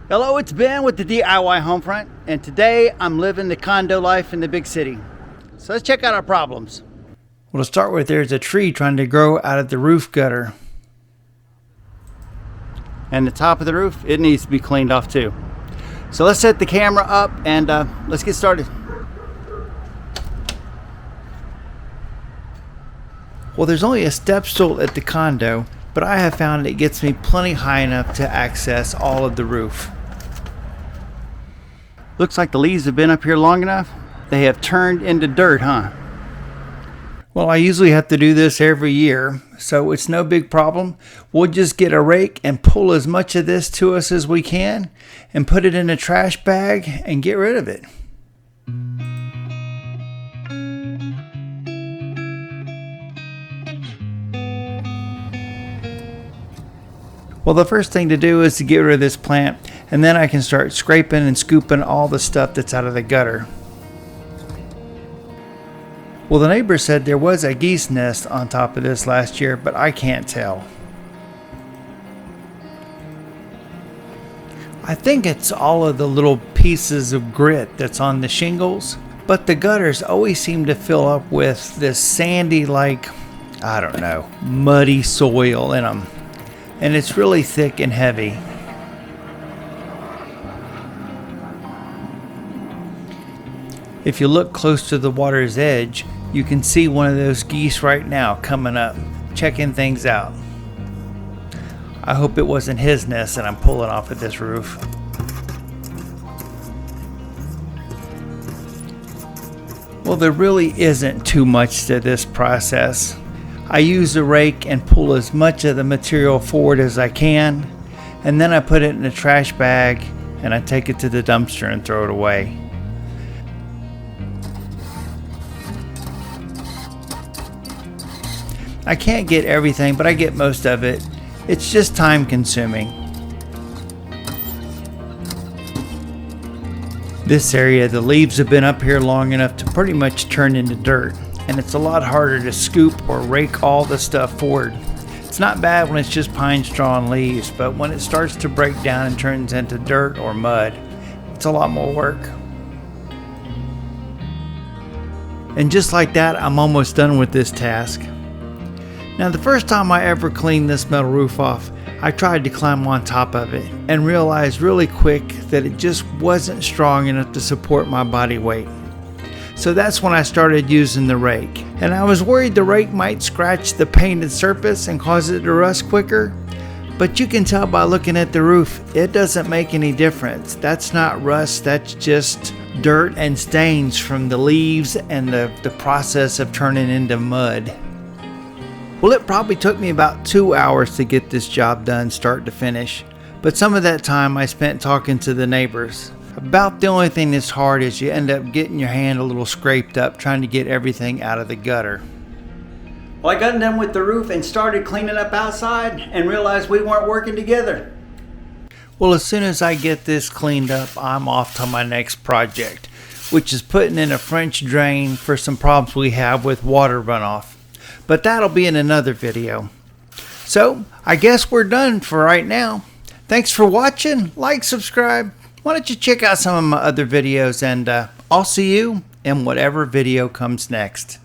Hello, it's Ben with the DIY Homefront, and today I'm living the condo life in the big city. So let's check out our problems. Well, to start with, there's a tree trying to grow out of the roof gutter. And the top of the roof, it needs to be cleaned off too. So let's set the camera up and let's get started. Well, there's only a step stool at the condo, but I have found it gets me plenty high enough to access all of the roof. Looks like the leaves have been up here long enough. They have turned into dirt, huh? Well, I usually have to do this every year, so it's no big problem. We'll just get a rake and pull as much of this to us as we can and put it in a trash bag and get rid of it. Well, the first thing to do is to get rid of this plant, and then I can start scraping and scooping all the stuff that's out of the gutter. Well, the neighbor said there was a geese nest on top of this last year, but I can't tell. I think it's all of the little pieces of grit that's on the shingles, but the gutters always seem to fill up with this sandy, I don't know, muddy soil in them. And it's really thick and heavy. If you look close to the water's edge, you can see one of those geese right now coming up, checking things out. I hope it wasn't his nest that I'm pulling off of this roof. Well, there really isn't too much to this process. I use a rake and pull as much of the material forward as I can, and then I put it in a trash bag and I take it to the dumpster and throw it away. I can't get everything, but I get most of it. It's just time consuming. This area, the leaves have been up here long enough to pretty much turn into dirt, and it's a lot harder to scoop or rake all the stuff forward. It's not bad when it's just pine straw and leaves, but when it starts to break down and turns into dirt or mud, it's a lot more work. And just like that, I'm almost done with this task. Now, the first time I ever cleaned this metal roof off, I tried to climb on top of it and realized really quick that it just wasn't strong enough to support my body weight. So that's when I started using the rake. And I was worried the rake might scratch the painted surface and cause it to rust quicker. But you can tell by looking at the roof, it doesn't make any difference. That's not rust, that's just dirt and stains from the leaves and the process of turning into mud. Well, it probably took me about 2 hours to get this job done start to finish. But some of that time I spent talking to the neighbors. About the only thing that's hard is you end up getting your hand a little scraped up trying to get everything out of the gutter. Well, I got done with the roof and started cleaning up outside and realized we weren't working together. Well, as soon as I get this cleaned up, I'm off to my next project, which is putting in a French drain for some problems we have with water runoff. But that'll be in another video. So, I guess we're done for right now. Thanks for watching. Like, subscribe. Why don't you check out some of my other videos, and I'll see you in whatever video comes next.